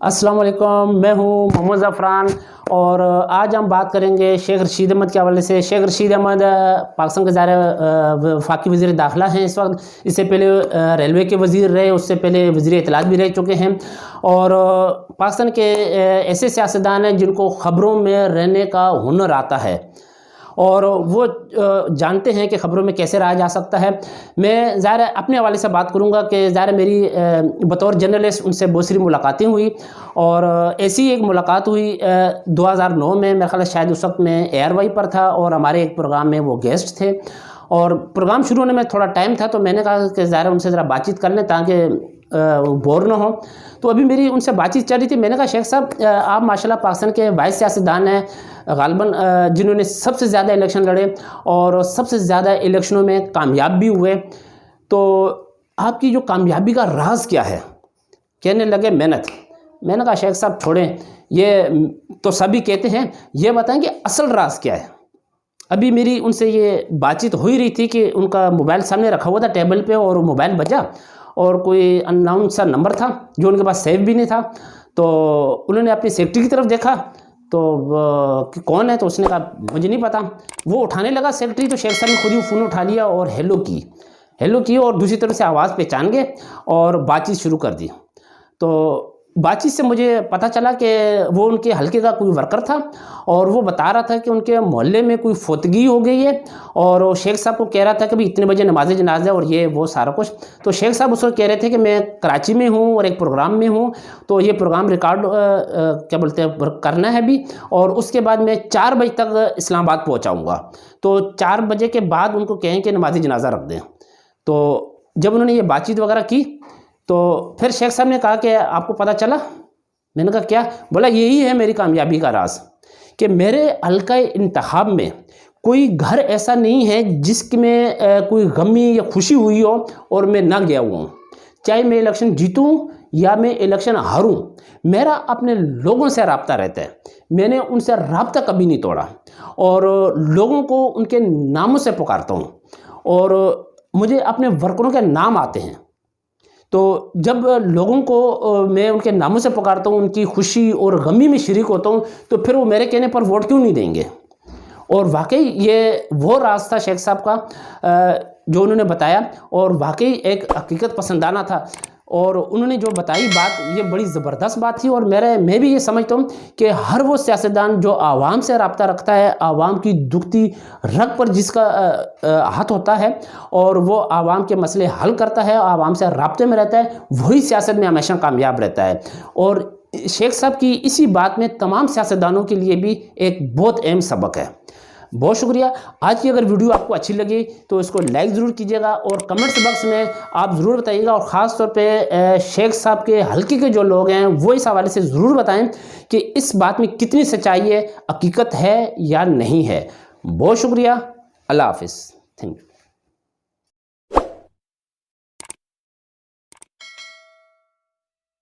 अस्सलाम वालेकुम, मैं हूँ मोहम्मद ज़फ़रान और आज हम बात करेंगे शेख रशीद अहमद के हवाले से। शेख रशीद अहमद पाकिस्तान के ज़ाहिर वफाकी वज़ीर दाखिला हैं इस वक्त। इससे पहले रेलवे के वज़ीर रहे, उससे पहले वज़ीर इत्तलात भी रह चुके हैं और पाकिस्तान के ऐसे सियासतदान हैं जिनको ख़बरों में रहने का हुनर आता है और वो जानते हैं कि ख़बरों में कैसे रहा जा सकता है। मैं ज़ाहिर अपने हवाले से बात करूँगा कि ज़ाहिर मेरी बतौर जर्नलिस्ट उनसे बहुत सारी मुलाकातें हुई और ऐसी एक मुलाकात हुई 2009 में। मेरा ख्याल है शायद उस वक्त मैं ARY पर था और हमारे एक प्रोग्राम में वो गेस्ट थे और प्रोग्राम शुरू होने में थोड़ा टाइम था, तो मैंने कहा कि ज़ाहिर उनसे ज़रा बातचीत कर लें ताकि बोर ना हो। तो अभी मेरी उनसे बातचीत चल रही थी। मैंने कहा शेख साहब आप माशाल्लाह पाकिस्तान के वाइस सियासतदान हैं, गालिबन जिन्होंने सबसे ज़्यादा इलेक्शन लड़े और सबसे ज़्यादा इलेक्शनों में कामयाब भी हुए, तो आपकी जो कामयाबी का राज क्या है? कहने लगे मेहनत। मैंने कहा शेख साहब छोड़ें, ये तो सभी कहते हैं, ये बताएं कि असल राज क्या है। अभी मेरी उनसे ये बातचीत हो ही रही थी कि उनका मोबाइल सामने रखा हुआ था टेबल पे और मोबाइल बजा और कोई अननाउन सा नंबर था जो उनके पास सेव भी नहीं था। तो उन्होंने अपनी सेक्रेटरी की तरफ देखा तो कि कौन है, तो उसने कहा मुझे नहीं पता। वो उठाने लगा सेक्रेटरी, तो शेख साहब ने खुद ही फ़ोन उठा लिया और हेलो की और दूसरी तरफ से आवाज़ पहचान गए और बातचीत शुरू कर दी। तो बातचीत से मुझे पता चला कि वो उनके हल्के का कोई वर्कर था और वो बता रहा था कि उनके मोहल्ले में कोई फोतगी हो गई है और वो शेख साहब को कह रहा था कि भाई इतने बजे नमाज जनाजा और ये वो सारा कुछ। तो शेख साहब उसको कह रहे थे कि मैं कराची में हूँ और एक प्रोग्राम में हूँ, तो ये प्रोग्राम रिकॉर्ड क्या बोलते हैं करना है भी, और उसके बाद मैं 4 बजे तक इस्लामाबाद पहुँचाऊँगा। तो 4 बजे के बाद उनको कहें कि नमाज जनाजा रख दें। तो जब उन्होंने ये बातचीत वगैरह की तो फिर शेख साहब ने कहा कि आपको पता चला? मैंने कहा क्या? बोला यही है मेरी कामयाबी का राज कि मेरे हल्का इंतखाब में कोई घर ऐसा नहीं है जिसमें कोई गमी या खुशी हुई हो और मैं ना गया हुआ हूँ। चाहे मैं इलेक्शन जीतूँ या मैं इलेक्शन हारूँ, मेरा अपने लोगों से रब्ता रहता है। मैंने उनसे रब्ता कभी नहीं तोड़ा और लोगों को उनके नामों से पुकारता हूँ और मुझे अपने वर्करों के नाम आते हैं। तो जब लोगों को मैं उनके नामों से पुकारता हूँ, उनकी खुशी और गमी में शरीक होता हूँ, तो फिर वो मेरे कहने पर वोट क्यों नहीं देंगे? और वाकई ये वो राज था शेख साहब का जो उन्होंने बताया और वाकई एक हकीकत पसंदाना था और उन्होंने जो बताई बात ये बड़ी ज़बरदस्त बात थी। और मैं भी ये समझता हूँ कि हर वो सियासतदान जो आवाम से रब्ता रखता है, आवाम की दुखती रग पर जिसका हाथ होता है और वो आवाम के मसले हल करता है, आवाम से रब्ते में रहता है, वही सियासत में हमेशा कामयाब रहता है। और शेख साहब की इसी बात में तमाम सियासतदानों के लिए भी एक बहुत अहम सबक है। बहुत शुक्रिया। आज की अगर वीडियो आपको अच्छी लगी तो इसको लाइक ज़रूर कीजिएगा और कमेंट्स बॉक्स में आप ज़रूर बताइएगा, और ख़ास तौर पे शेख साहब के हल्के के जो लोग हैं वो इस हवाले से ज़रूर बताएं कि इस बात में कितनी सच्चाई है, हकीकत है या नहीं है। बहुत शुक्रिया। अल्लाह हाफ़िज़। Thank you.